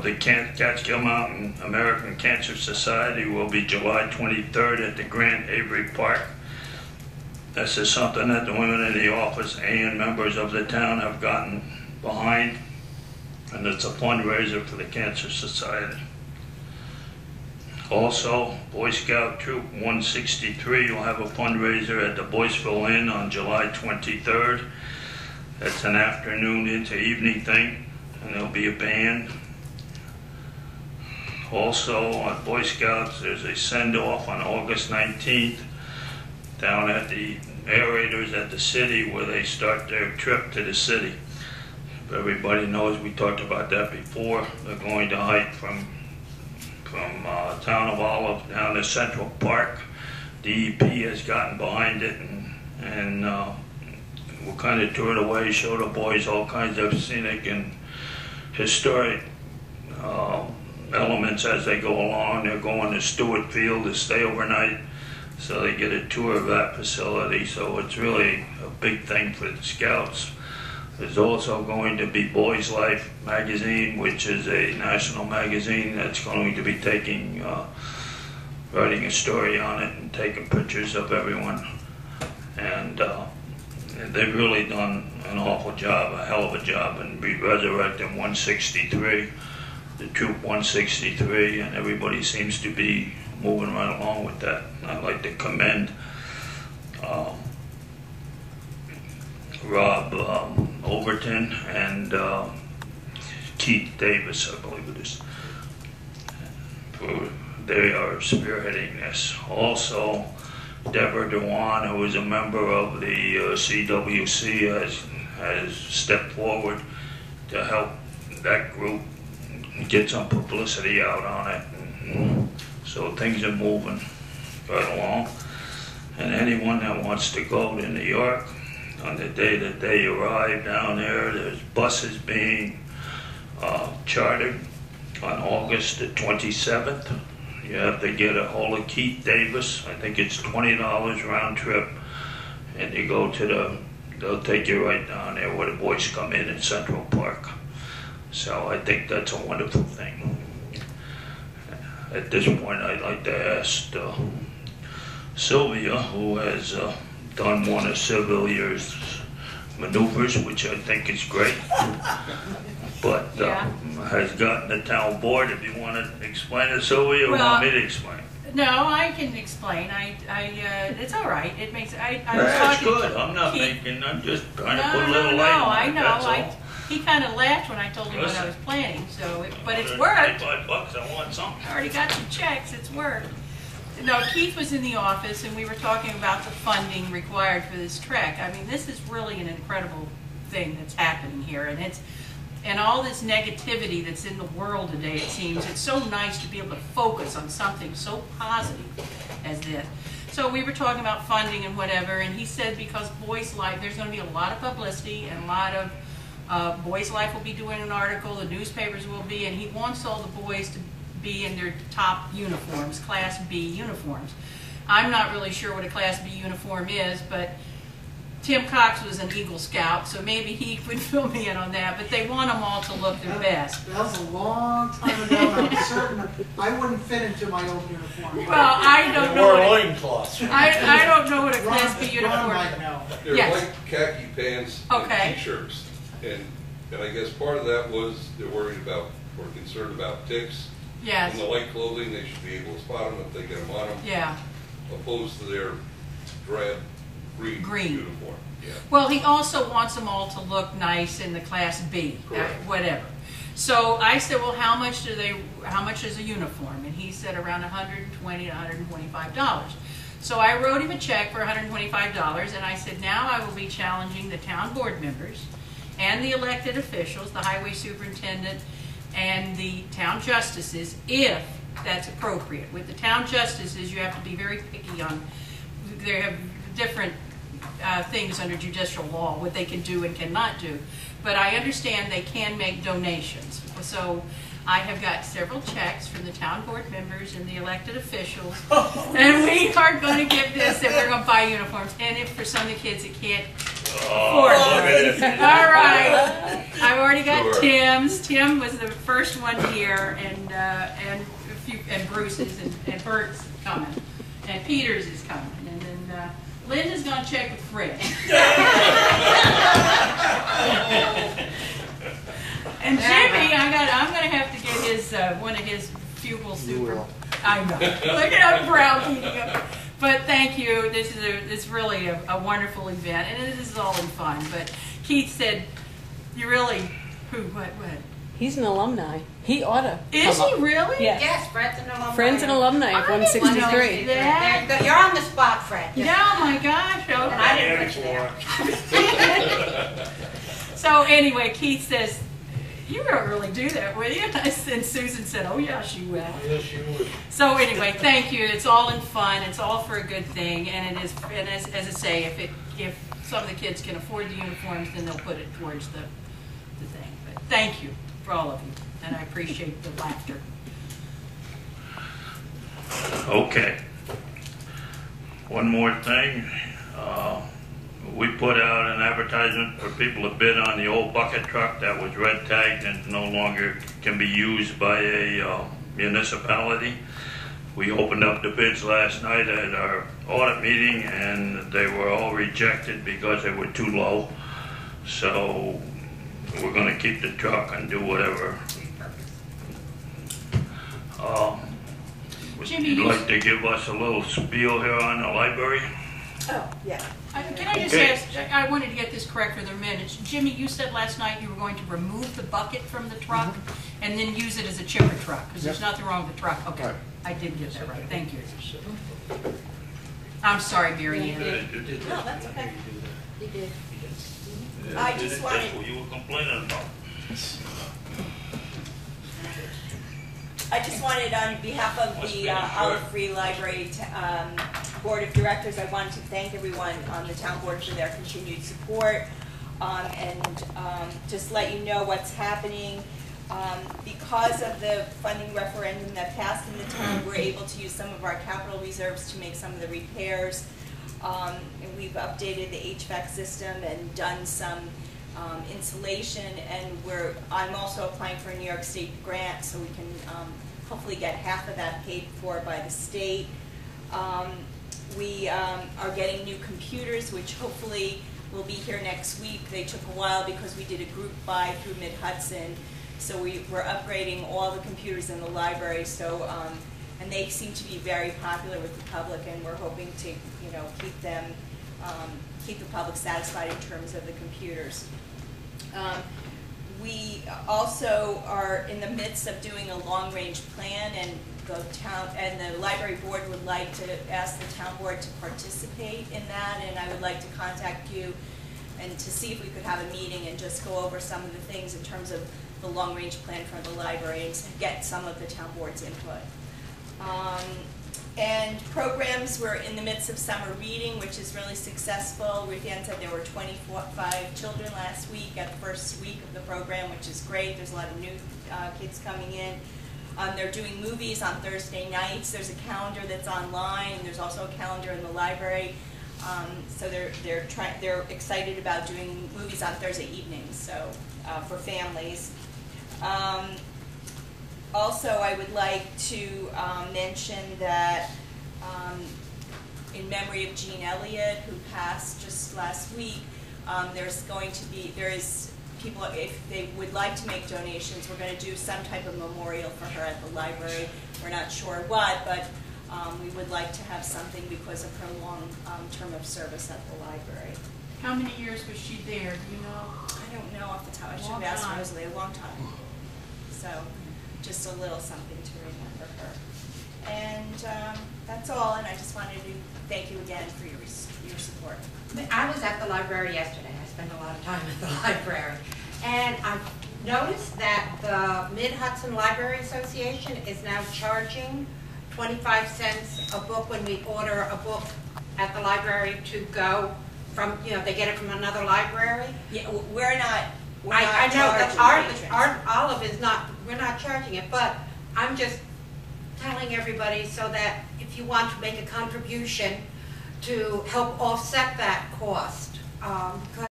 the Catskill Mountain American Cancer Society will be July 23rd at the Grant Avery Park. This is something that the women in the office and members of the town have gotten behind, and it's a fundraiser for the Cancer Society. Also, Boy Scout Troop 163 will have a fundraiser at the Boyceville Inn on July 23rd. It's an afternoon into evening thing, and there'll be a band. Also, on Boy Scouts, there's a send-off on August 19th down at the aerators at the city, where they start their trip to the city. Everybody knows, we talked about that before. They're going to hike from Town of Olive down to Central Park. DEP has gotten behind it, and we'll kind of tour the way, show the boys all kinds of scenic and historic elements as they go along. They're going to Stewart Field to stay overnight, so they get a tour of that facility. So it's really a big thing for the Scouts. There's also going to be Boys Life magazine, which is a national magazine that's going to be writing a story on it and taking pictures of everyone. And they've really done an awful job, a hell of a job, in resurrecting 163, the Troop 163, and everybody seems to be moving right along with that. And I'd like to commend Rob Overton and Keith Davis, I believe it is. They are spearheading this. Also, Deborah Dewan, who is a member of the CWC, has stepped forward to help that group get some publicity out on it. And so things are moving right along. And anyone that wants to go to New York, on the day that they arrive down there, there's buses being chartered on August the 27th. You have to get a hold of Keith Davis. I think it's $20 round trip, and you go to they'll take you right down there where the boys come in Central Park. So I think that's a wonderful thing. At this point, I'd like to ask Sylvia, who has done one of Sylvia's maneuvers, which I think is great, but has gotten the town board. If you want to explain it, Sylvia, or want me to explain? No, I can explain. It's all right. It makes. I was That's talking good. I'm not making. I'm just trying to put a little light on it. I know. That's all. He kind of laughed when I told him what I was planning. So, but it's worked. $25. I want something. I already got some checks. It's worked. No, Keith was in the office, and we were talking about the funding required for this trek. I mean, this is really an incredible thing that's happening here, and all this negativity that's in the world today, it seems, it's so nice to be able to focus on something so positive as this. So we were talking about funding and whatever, and he said because Boys Life, there's going to be a lot of publicity, and a lot of Boys Life will be doing an article, the newspapers will be, and he wants all the boys to be in their top uniforms, Class B uniforms. I'm not really sure what a Class B uniform is, but Tim Cox was an Eagle Scout, so maybe he would fill me in on that, but they want them all to look their best. That was a long time ago, and I'm certain I wouldn't fit into my old uniform. Well, I don't know. I don't know what a Class B uniform is. They're white khaki pants and t-shirts. And I guess part of that was they're worried about, or concerned about ticks. Yes. In the light clothing, they should be able to spot them if they get them on them. Yeah. Opposed to their drab green uniform. Yeah. Well, he also wants them all to look nice in the Class B, whatever. So I said, well, how much is a uniform? And he said around $120 to $125. So I wrote him a check for $125, and I said, now I will be challenging the town board members and the elected officials, the highway superintendent, and the town justices, if that's appropriate. With the town justices, you have to be very picky on, they have different things under judicial law, what they can do and cannot do. But I understand they can make donations. So I have got several checks from the town board members and the elected officials, and we are going to get this, and we're going to buy uniforms. And if for some of the kids it can't Oh, Fourth. All right. I've already got Sure. Tim's. Tim was the first one here, and Bruce's and Bert's coming, and Peter's is coming, and then Linda's gonna check with Fred. And Jimmy, I'm gonna have to get his one of his Fugle super. I know. Look at I'm browbeating him. But thank you. This is it's really a wonderful event, and this is all in fun. But Keith said, "You really what?" He's an alumni. He ought to. Is come he up. really? Yes. Yes, Fred's an alumni. Friends and alumni of I didn't know 163. that. There you go. You're on the spot, Fred. Yeah, oh my gosh. And Okay. I didn't put you there. So anyway, Keith says, "You don't really do that, will you?" And Susan said, "Oh yeah, she will." Yes, you would. So anyway, thank you. It's all in fun. It's all for a good thing, and it is. And as I say, if some of the kids can afford the uniforms, then they'll put it towards the thing. But thank you for all of you, and I appreciate the laughter. Okay. One more thing. We put out an advertisement for people to bid on the old bucket truck that was red tagged and no longer can be used by a municipality. We opened up the bids last night at our audit meeting, and they were all rejected because they were too low. So we're going to keep the truck and do whatever. Would Jimmy, you like to give us a little spiel here on the library? Oh, yeah. Can I just Okay. ask, I wanted to get this correct for the minutes. Jimmy, you said last night you were going to remove the bucket from the truck and then use it as a chipper truck, because there's nothing wrong with the truck. Okay, Right. I did get that right, thank you. I'm sorry, Mary Ann. No, that's okay. You did. Yeah, I just wanted- That's what you were complaining about. I just wanted, on behalf of Must be the insured. Olive Free Library Board of Directors, I wanted to thank everyone on the town board for their continued support, and just let you know what's happening. Because of the funding referendum that passed in the town, we're able to use some of our capital reserves to make some of the repairs. And we've updated the HVAC system and done some insulation, and I'm also applying for a New York State grant, so we can hopefully get half of that paid for by the state. We are getting new computers, which hopefully will be here next week. They took a while because we did a group buy through Mid-Hudson, so we're upgrading all the computers in the library. So, and they seem to be very popular with the public, and we're hoping to, keep the public satisfied in terms of the computers. We also are in the midst of doing a long-range plan, and the town and the library board would like to ask the town board to participate in that, and I would like to contact you and to see if we could have a meeting and just go over some of the things in terms of the long-range plan for the library and get some of the town board's input. And programs, we're in the midst of summer reading, which is really successful. Ruth Ann said there were 25 children last week at the first week of the program, which is great. There's a lot of new kids coming in. They're doing movies on Thursday nights. There's a calendar that's online, and there's also a calendar in the library. So they're excited about doing movies on Thursday evenings, so for families. Also, I would like to mention that in memory of Jean Elliott, who passed just last week, there is people, if they would like to make donations, we're going to do some type of memorial for her at the library. We're not sure what, but we would like to have something because of her long term of service at the library. How many years was she there, do you know? I don't know off the top. I should Long have asked time. Rosalie. A long time. So, just a little something to remember her. And that's all. And I just wanted to thank you again for your support. I was at the library yesterday. I spent a lot of time at the library. And I noticed that the Mid-Hudson Library Association is now charging 25 cents a book when we order a book at the library to go from, they get it from another library. Yeah, we're not I know that charging our Olive is not, we're not charging it, but I'm just telling everybody so that if you want to make a contribution to help offset that cost,